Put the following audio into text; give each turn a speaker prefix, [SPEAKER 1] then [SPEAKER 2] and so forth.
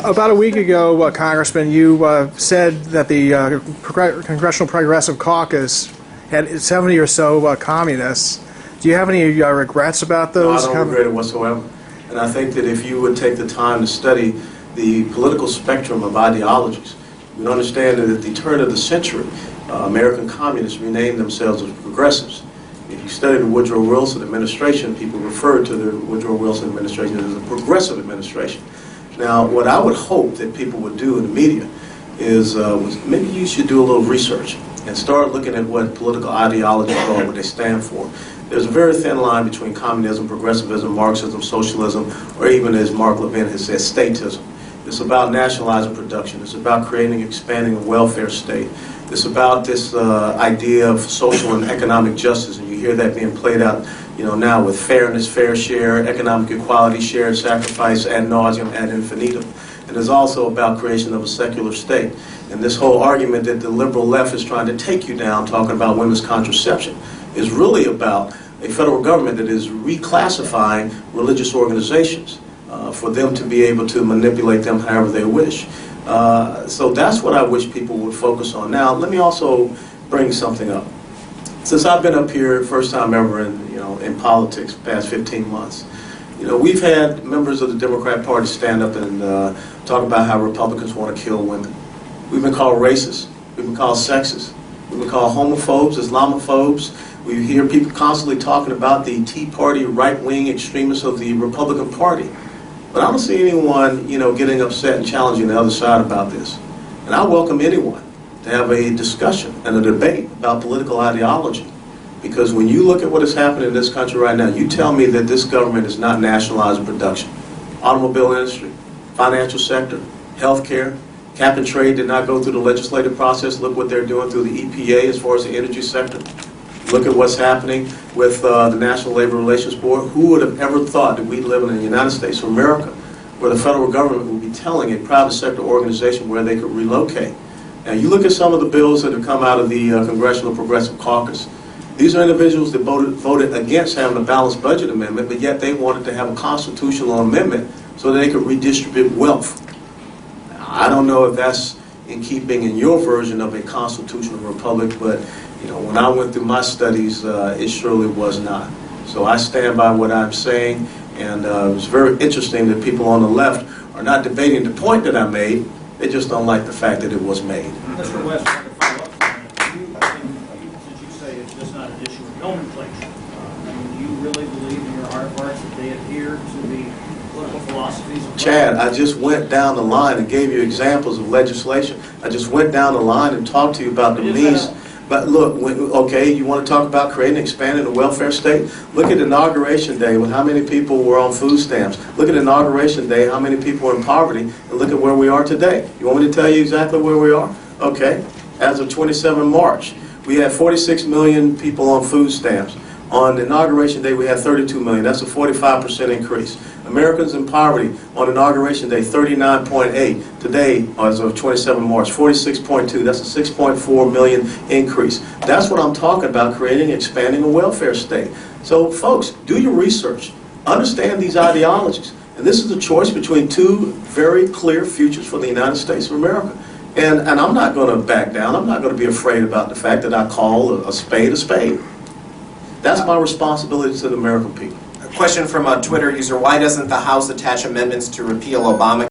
[SPEAKER 1] About a week ago, Congressman, you said that the Congressional Progressive Caucus had 70 or so communists. Do you have any regrets about those?
[SPEAKER 2] No, I don't regret it whatsoever. And I think that if you would take the time to study the political spectrum of ideologies, you would understand that at the turn of the century, American communists renamed themselves as progressives. If you study the Woodrow Wilson administration, people referred to the Woodrow Wilson administration as a progressive administration. Now, what I would hope that people would do in the media is maybe you should do a little research and start looking at what political ideologies are, what they stand for. There's a very thin line between communism, progressivism, Marxism, socialism, or even, as Mark Levin has said, statism. It's about nationalizing production. It's about creating, expanding a welfare state. It's about this idea of social and economic justice, and you hear that being played out, now with fairness, fair share, economic equality, shared sacrifice, ad nauseum, ad infinitum. And it's also about creation of a secular state. And this whole argument that the liberal left is trying to take you down, talking about women's contraception, is really about a federal government that is reclassifying religious organizations for them to be able to manipulate them however they wish. So that's what I wish people would focus on. Now, let me also bring something up. Since I've been up here, first time ever in politics, past 15 months, we've had members of the Democrat Party stand up and talk about how Republicans want to kill women. We've been called racist. We've been called sexist. We've been called homophobes, Islamophobes. We hear people constantly talking about the Tea Party right-wing extremists of the Republican Party. But I don't see anyone, getting upset and challenging the other side about this. And I welcome anyone to have a discussion and a debate about political ideology. Because when you look at what is happening in this country right now, you tell me that this government is not nationalizing production. Automobile industry, financial sector, healthcare, cap and trade did not go through the legislative process. Look what they're doing through the EPA as far as the energy sector. Look at what's happening with the National Labor Relations Board. Who would have ever thought that we live in the United States of America where the federal government would be telling a private sector organization where they could relocate? Now, you look at some of the bills that have come out of the Congressional Progressive Caucus. These are individuals that voted against having a balanced budget amendment, but yet they wanted to have a constitutional amendment so that they could redistribute wealth. Now, I don't know if that's in keeping in your version of a constitutional republic, but when I went through my studies, it surely was not. So I stand by what I'm saying, and it was very interesting that people on the left are not debating the point that I made. They just don't like the fact that it was made.
[SPEAKER 3] Mr. West, I can follow up on that. Since you say it's just not an issue of nomenclature, do you really believe in your heart of hearts that they adhere to the political philosophies of
[SPEAKER 2] Chad, I just went down the line and gave you examples of legislation. I just went down the line and talked to you about the means. But look, okay, you want to talk about creating and expanding the welfare state? Look at Inauguration Day with how many people were on food stamps. Look at Inauguration Day, how many people were in poverty, and look at where we are today. You want me to tell you exactly where we are? Okay, as of 27 March, we had 46 million people on food stamps. On Inauguration Day, we had 32 million. That's a 45% increase. Americans in poverty on Inauguration Day, 39.8. Today, as of 27 March, 46.2. That's a 6.4 million increase. That's what I'm talking about, creating, expanding a welfare state. So, folks, do your research. Understand these ideologies. And this is a choice between two very clear futures for the United States of America. And I'm not going to back down. I'm not going to be afraid about the fact that I call a spade a spade. That's my responsibility to the American people.
[SPEAKER 4] A question from a Twitter user: why doesn't the House attach amendments to repeal Obamacare?